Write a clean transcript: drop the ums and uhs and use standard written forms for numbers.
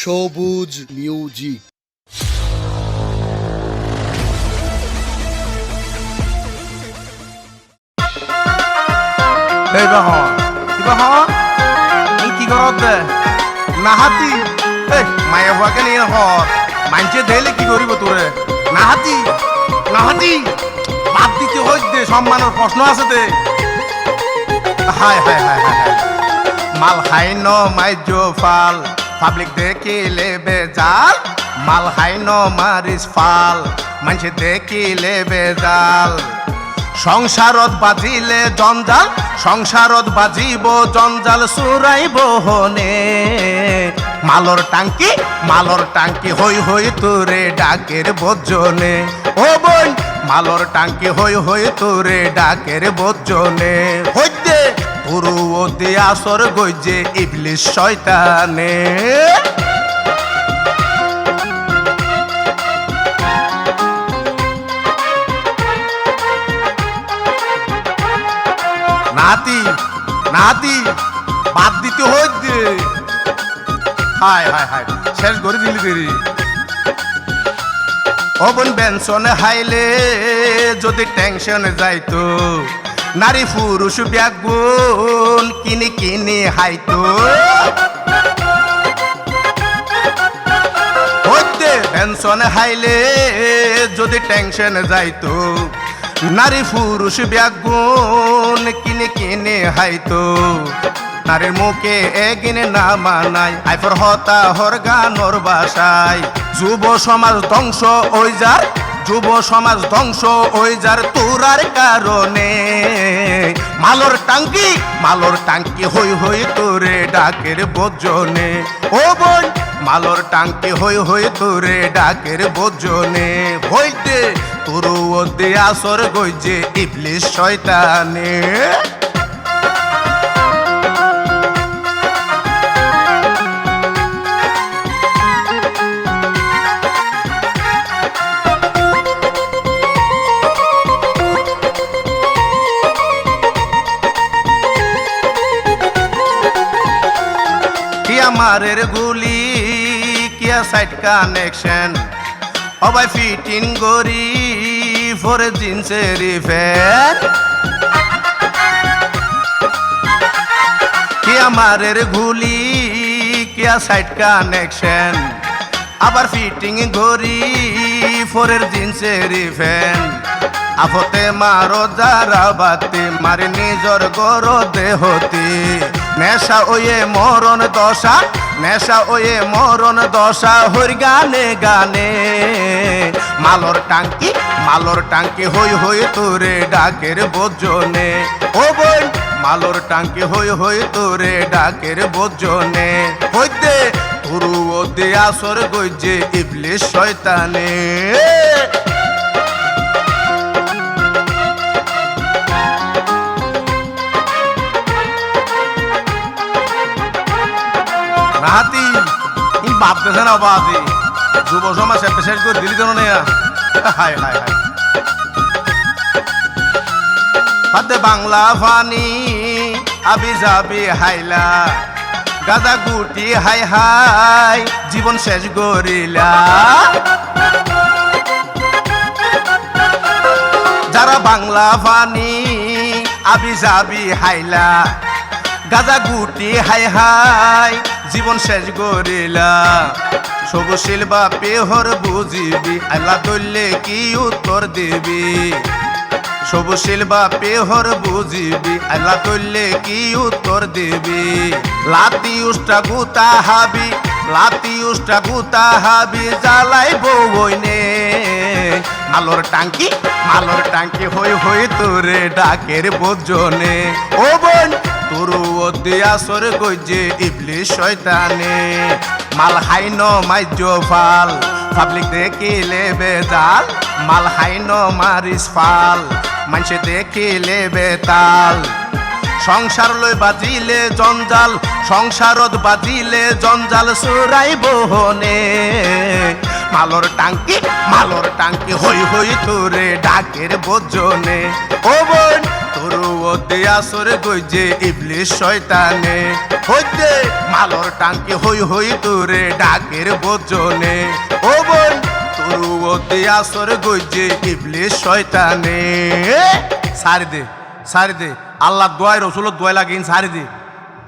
সবুজ মিউজিক। এই বাহন কি করত দে নাহাতি এই মায়া হওয়াকে নিয়ে হর মানছে দেলে কি করিব তোরে নাহাতি নাহাতি বাদ দিতে হইত দে সম্মানের প্রশ্ন আছে দে হায় হায় হায় হায় হায় মাল হাই ন মাইজো ফাল পাবলিক দেখিলে বেজাল মাল হাই ন মারিস ফাল মানছে দেখিলে বেজাল সংসারত বাজিলে জঞ্জাল সংসারত বাজিব জঞ্জাল সুরাইব হনে মালর টাঙ্কি হই হই তোরে ডাকের বজ্জনে ও বোন মালর টাঙ্কি হই হই তোরে ডাকের বজ্জনে হইতে পুরু ওতে আসর গইজে ইবলিশ শয়তানে নাতি বাদ দিতে হইতে হায় হায় হায় শেষ করে দিলি দেরি অবন বেনশনে হাইলে যদি টেনশনে যাইতো নারী পুরুষ ব্যাগুন কিনি কিনি হাইতো হইতে বেনশনে হাইলে যদি টেনশনে যাইতো নারী পুরুষ ব্যাগুন কিনে কিনে হাইতো নারীর মুখে এগিনে না মানাই আইফর হতা হর গানর বাসায় যুব সমাজ ধ্বংস ওই যার যুব সমাজ ধ্বংস ওই যার তোরার কারণে মালর টাঙ্কি হই হই তোরে ডাকের বজ্জনে ও বোন মালর টাঙ্কি হই হই তোরে ডাকের বজ্জনে হইতে তোরু ওদে আসর গইজে ইবলিশ শয়তানে মারের গুলি কিয়া সাইড কানেকশন অবাই ফিটিং গরি ফরে জিন্সের ফ্যান কিয়া মারের গুলি কিয়া সাইড কানেকশন আবার ফিটিং গরি ফরের জিন্সের ফ্যান আফতে মারো যারা বাতি মারি নিজর গর দেহতি নেশা ওয়ে মরণ দশা হর গানে গানে মালর টাঙ্কি হই হই তোরে ডাকের বজ্জনে ও বোন মালর টাঙ্কি হই হই তোরে ডাকের বজ্জনে হইতে পুরু ওদে আসর গইজে ইবলিশ শয়তানে নাতি ই ভাবতেছে না বাদি যুব সমাজ শেষ করে দিলি কেন নেয়া হায় হায় হায় হাতে বাংলা ফানি আবি যাবি হাইলা গাদা গুটি হাই হাই জীবন শেষ করিলা যারা বাংলা ফানি আবি যাবি হাইলা গাজা গুটি হাই হাই জীবন শেষ করিলা সবশীল বাপে হর বুঝিবি আল্লাহ ধরলে কি উত্তর দিবি সবশীল বাপে হর বুঝিবি আল্লাহ ধরলে কি উত্তর দিবি লাতি উষ্টা গুতা হাবি জ্বালাই বইনে মালর টাঙ্কি হই হই তোরে ডাকের বজ্জনে ও বোন তোরু ওদে আসর গইজে ইবলিশ শয়তানে মাল হাইন মাইজো ফাল পাবলিক দেখিলে বেজাল মাল হাইন মারিস ফাল মানসে দেখিলে বেতাল সংসার লই বাজিলে জঞ্জাল সংসারত বাজিলে জঞ্জাল সুরাইব হনে মালর টাঙ্কি হই হই তোরে ডাকের বজ্জনে ও বোন তোর তোরু ওতে আসরে গইজে ইবলিশ শয়তানে হইতে মালর টাঙ্কি হই হই তোরে ডাকের বজনে ও বোন তোরু ওতে আসরে গইজে ইবলিশ শয়তানে সারি দে আল্লাহ দোয়াই রসুলের দোয়া লাগিন সারি দে